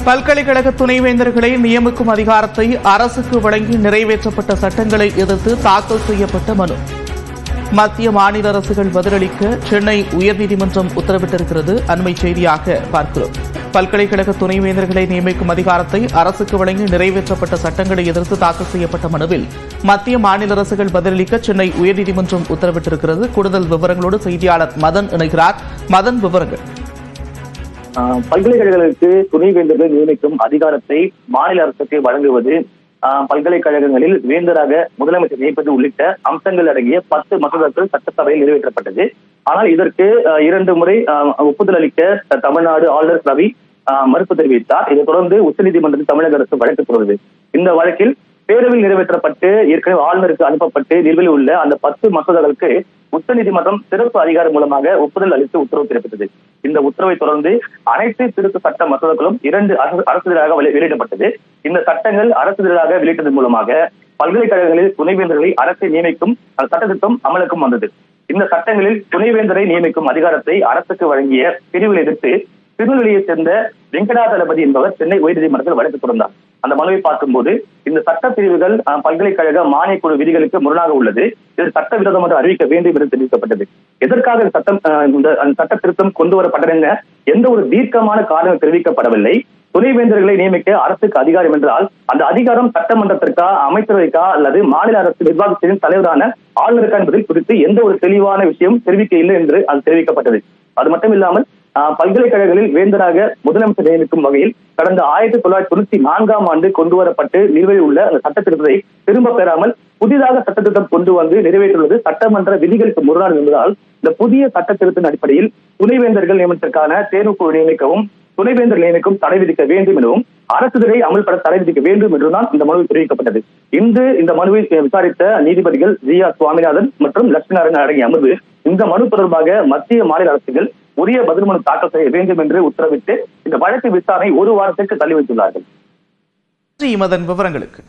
பல்கலைக்கழக துணைவேந்தர்களை நியமிக்கும் அதிகாரத்தை அரசுக்கு வழங்கி நிறைவேற்றப்பட்ட சட்டங்களை எதிர்த்து தாக்கல் செய்யப்பட்ட மனு. மத்திய மாநில அரசுகள் பதிலளிக்க சென்னை உயர்நீதிமன்றம் உத்தரவிட்டிருக்கிறது. அண்மை செய்தியாக பார்க்கிறோம். பல்கலைக்கழக துணைவேந்தர்களை நியமிக்கும் அதிகாரத்தை அரசுக்கு வழங்கி நிறைவேற்றப்பட்ட சட்டங்களை எதிர்த்து தாக்கல் செய்யப்பட்ட மனுவில் மத்திய மாநில அரசுகள் பதிலளிக்க சென்னை உயர்நீதிமன்றம் உத்தரவிட்டிருக்கிறது. கூடுதல் விவரங்களோடு செய்தியாளர் மதன் இணைகிறார். மதன், விவரங்கள். பல்கலைக்கழகங்களுக்கு துணைவேந்தர்களை நியமிக்கும் அதிகாரத்தை மாநில அரசுக்கு வழங்குவது, பல்கலைக்கழகங்களில் வேந்தராக முதலமைச்சர் நியமிப்பது உள்ளிட்ட அம்சங்கள் அடங்கிய 10 மசோதாக்கள் சட்டசபையில் நிறைவேற்றப்பட்டது. ஆனால் இதற்கு 2 முறை ஒப்புதல் அளிக்க தமிழ்நாடு ஆளுநர் ரவி மறுப்பு தெரிவித்தார். இதைத் தொடர்ந்து உச்சநீதிமன்றத்தில் தமிழக அரசு வழக்கு தொடர்ந்தது. இந்த வழக்கில் பேரவையில் நிறைவேற்றப்பட்டு ஏற்கனவே ஆளுநருக்கு அனுப்பப்பட்டு நிலுவையில் உள்ள அந்த 10 மசோதாக்களுக்கு உச்சநீதிமன்றம் சிறப்பு அதிகாரம் மூலமாக ஒப்புதல் அளித்து உத்தரவு பிறப்பித்தது. இந்த உத்தரவை தொடர்ந்து அனைத்து திருத்த சட்ட மசோதாக்களும் 2 அரசிதழாக வெளியிடப்பட்டது. இந்த சட்டங்கள் அரசிதழாக வெளியிட்டதன் மூலமாக பல்கலைக்கழகங்களில் துணைவேந்தர்களை அரசை நியமிக்கும் சட்டத்திட்டம் அமலுக்கும் வந்தது. இந்த சட்டங்களில் துணைவேந்தரை நியமிக்கும் அதிகாரத்தை அரசுக்கு வழங்கிய பிரிவில் எதிர்த்து திருநெல்வேலியைச் சேர்ந்த வெங்கடாதளபதி என்பவர் சென்னை உயர்நீதிமன்றத்தில் வழக்கு தொடர்ந்தார். அந்த மனுவை பார்க்கும்போது இந்த சட்ட பிரிவுகள் பல்கலைக்கழக மானியக் குழு விதிகளுக்கு முரணாக உள்ளது, இது சட்டவிரோதம் என்று அறிவிக்க வேண்டும் என்று தெரிவிக்கப்பட்டது. எதற்காக சட்ட திருத்தம் கொண்டு வரப்பட்டது எந்த ஒரு தீர்க்கமான காரணம் தெரிவிக்கப்படவில்லை. துணைவேந்தர்களை நியமிக்க அரசுக்கு அதிகாரம் என்றால் அந்த அதிகாரம் சட்டமன்றத்திற்கா, அமைச்சரவைக்கா அல்லது மாநில அரசு நிர்வாகத்தின் தலைவரான ஆளுநருக்கா என்பதில் குறித்து எந்த ஒரு தெளிவான விஷயம் தெரிவிக்க இல்லை என்று அது தெரிவிக்கப்பட்டது. அது மட்டும் இல்லாமல் பல்கலைக்கழகங்களில் வேந்தராக முதலமைச்சர் நியமிக்கும் வகையில் கடந்த 1994ஆம் ஆண்டு கொண்டு வரப்பட்டு நிலுவையில் உள்ள அந்த சட்ட திருத்தத்தை திரும்ப பெறாமல் புதிதாக சட்டத்திட்டம் கொண்டு வந்து நிறைவேற்றுவது சட்டமன்ற விதிகளுக்கு முரணானது என்பதால் இந்த புதிய சட்ட திருத்தின் அடிப்படையில் துணைவேந்தர்கள் நியமனத்திற்கான தேர்வுக்குழு நியமிக்கவும் துணைவேந்தர் நியமிக்கும் தடை விதிக்க வேண்டும் எனவும் அரசுகளை அமல்பட தடை விதிக்க வேண்டும் என்றுதான் இந்த மனுவில் தெரிவிக்கப்பட்டது. இன்று இந்த மனுவை விசாரித்த நீதிபதிகள் ஜி.ஆர். சுவாமிநாதன் மற்றும் லட்சுமிநாராயணன் அடங்கிய அமர்வு இந்த மனு தொடர்பாக மத்திய மாநில அரசுகள் உரிய பதில் மனு தாக்கல் செய்ய வேண்டும் என்று உத்தரவிட்டு இந்த வழக்கு விசாரணை 1 வாரத்திற்கு தள்ளி வைத்துள்ளார்கள். மதன், விவரங்களுக்கு